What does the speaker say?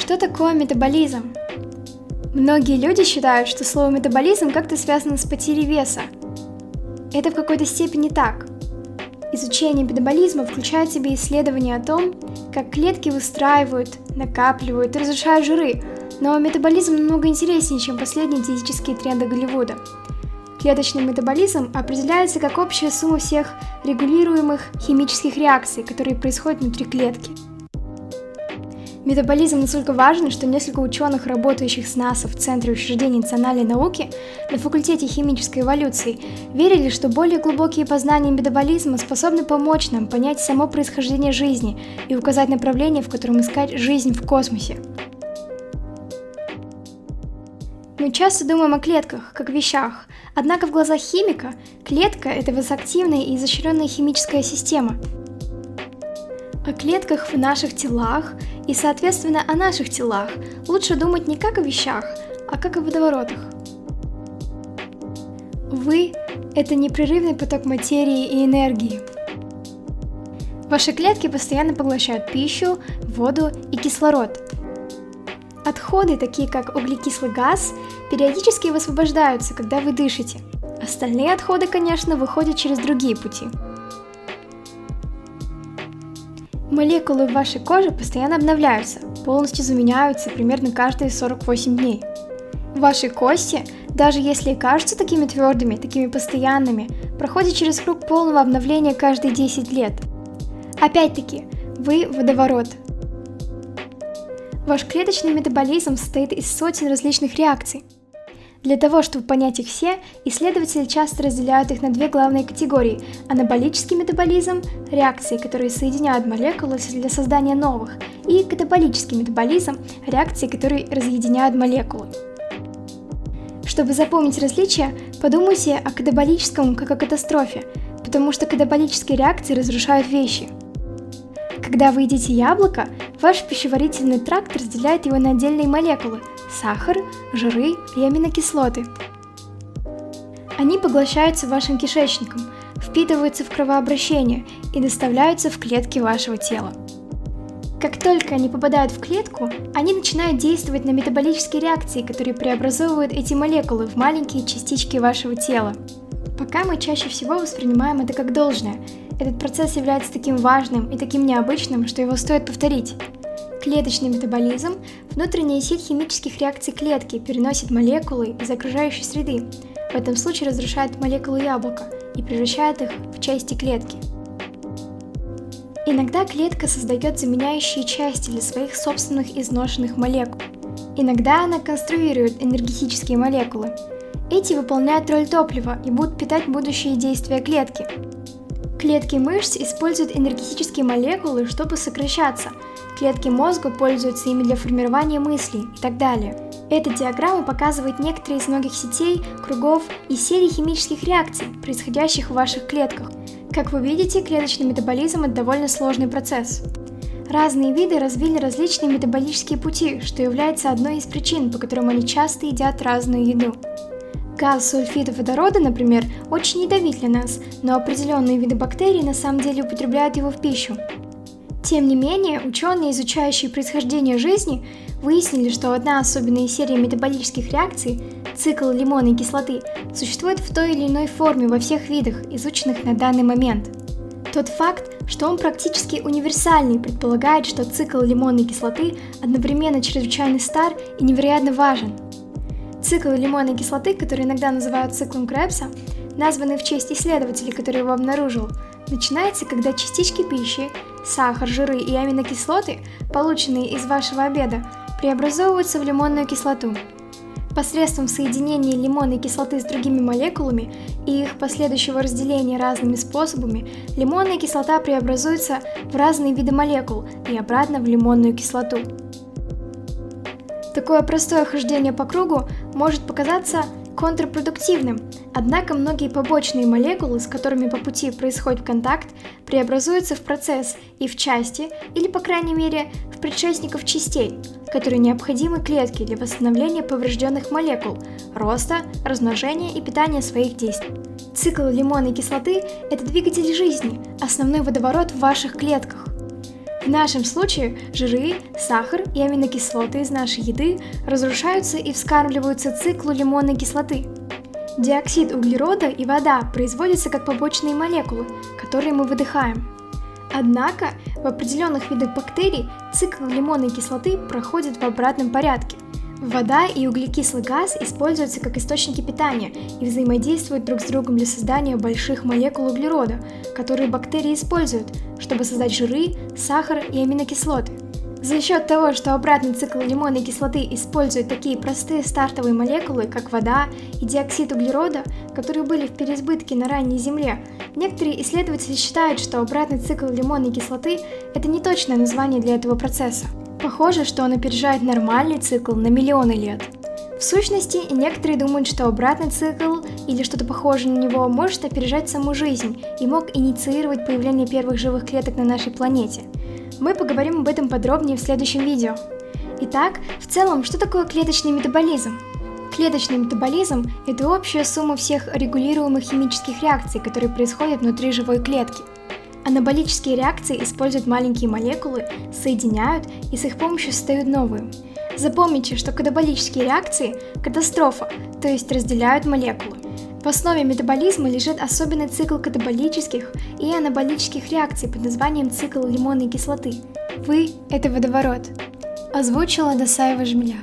Что такое метаболизм? Многие люди считают, что слово метаболизм как-то связано с потерей веса. Это в какой-то степени так. Изучение метаболизма включает в себя исследования о том, как клетки выстраивают, накапливают и разрушают жиры, но метаболизм намного интереснее, чем последние диетические тренды Голливуда. Клеточный метаболизм определяется как общая сумма всех регулируемых химических реакций, которые происходят внутри клетки. Метаболизм настолько важен, что несколько ученых, работающих с НАСА в Центре учреждений национальной науки на факультете химической эволюции, верили, что более глубокие познания метаболизма способны помочь нам понять само происхождение жизни и указать направление, в котором искать жизнь в космосе. Мы часто думаем о клетках, как вещах, однако в глазах химика клетка – это высокоактивная и изощренная химическая система. О клетках в наших телах и, соответственно, о наших телах лучше думать не как о вещах, а как о водоворотах. Вы – это непрерывный поток материи и энергии. Ваши клетки постоянно поглощают пищу, воду и кислород. Отходы, такие как углекислый газ, периодически высвобождаются, когда вы дышите. Остальные отходы, конечно, выходят через другие пути. Молекулы в вашей коже постоянно обновляются, полностью заменяются примерно каждые 48 дней. Ваши кости, даже если и кажутся такими твердыми, такими постоянными, проходят через круг полного обновления каждые 10 лет. Опять-таки, вы водоворот. Ваш клеточный метаболизм состоит из сотен различных реакций. Для того, чтобы понять их все, исследователи часто разделяют их на две главные категории – анаболический метаболизм – реакции, которые соединяют молекулы для создания новых, и катаболический метаболизм – реакции, которые разъединяют молекулы. Чтобы запомнить различия, подумайте о катаболическом как о катастрофе, потому что катаболические реакции разрушают вещи. Когда вы едите яблоко, ваш пищеварительный тракт разделяет его на отдельные молекулы – сахар, жиры и аминокислоты. Они поглощаются вашим кишечником, впитываются в кровообращение и доставляются в клетки вашего тела. Как только они попадают в клетку, они начинают действовать на метаболические реакции, которые преобразовывают эти молекулы в маленькие частички вашего тела. Пока мы чаще всего воспринимаем это как должное. Этот процесс является таким важным и таким необычным, что его стоит повторить. Клеточный метаболизм – внутренняя сеть химических реакций клетки, переносит молекулы из окружающей среды, в этом случае разрушает молекулы яблока и превращает их в части клетки. Иногда клетка создает заменяющие части для своих собственных изношенных молекул. Иногда она конструирует энергетические молекулы. Эти выполняют роль топлива и будут питать будущие действия клетки. Клетки мышц используют энергетические молекулы, чтобы сокращаться. Клетки мозга пользуются ими для формирования мыслей и так далее. Эта диаграмма показывает некоторые из многих сетей, кругов и серий химических реакций, происходящих в ваших клетках. Как вы видите, клеточный метаболизм – это довольно сложный процесс. Разные виды развили различные метаболические пути, что является одной из причин, по которым они часто едят разную еду. Газ сульфида водорода, например, очень ядовит для нас, но определенные виды бактерий на самом деле употребляют его в пищу. Тем не менее, ученые, изучающие происхождение жизни, выяснили, что одна особенная серия метаболических реакций, цикл лимонной кислоты, существует в той или иной форме во всех видах, изученных на данный момент. Тот факт, что он практически универсальный, предполагает, что цикл лимонной кислоты одновременно чрезвычайно стар и невероятно важен. Цикл лимонной кислоты, который иногда называют циклом Кребса, названный в честь исследователя, который его обнаружил, начинается, когда частички пищи, сахар, жиры и аминокислоты, полученные из вашего обеда, преобразовываются в лимонную кислоту. Посредством соединения лимонной кислоты с другими молекулами и их последующего разделения разными способами, лимонная кислота преобразуется в разные виды молекул и обратно в лимонную кислоту. Такое простое хождение по кругу может показаться контрпродуктивным, однако многие побочные молекулы, с которыми по пути происходит контакт, преобразуются в процесс и в части, или по крайней мере в предшественников частей, которые необходимы клетке для восстановления поврежденных молекул, роста, размножения и питания своих действий. Цикл лимонной кислоты – это двигатель жизни, основной водоворот в ваших клетках. В нашем случае жиры, сахар и аминокислоты из нашей еды разрушаются и вскармливаются циклу лимонной кислоты. Диоксид углерода и вода производятся как побочные молекулы, которые мы выдыхаем. Однако в определенных видах бактерий цикл лимонной кислоты проходит в обратном порядке. Вода и углекислый газ используются как источники питания и взаимодействуют друг с другом для создания больших молекул углерода, которые бактерии используют, чтобы создать жиры, сахар и аминокислоты. За счет того, что обратный цикл лимонной кислоты использует такие простые стартовые молекулы, как вода и диоксид углерода, которые были в переизбытке на ранней Земле, некоторые исследователи считают, что обратный цикл лимонной кислоты – это не точное название для этого процесса. Похоже, что он опережает нормальный цикл на миллионы лет. В сущности, некоторые думают, что обратный цикл или что-то похожее на него может опережать саму жизнь и мог инициировать появление первых живых клеток на нашей планете. Мы поговорим об этом подробнее в следующем видео. Итак, в целом, что такое клеточный метаболизм? Клеточный метаболизм – это общая сумма всех регулируемых химических реакций, которые происходят внутри живой клетки. Анаболические реакции используют маленькие молекулы, соединяют и с их помощью создают новые. Запомните, что катаболические реакции – катастрофа, то есть разделяют молекулы. В основе метаболизма лежит особенный цикл катаболических и анаболических реакций под названием цикл лимонной кислоты. Вы – это водоворот. Озвучила Досаева Жмеля.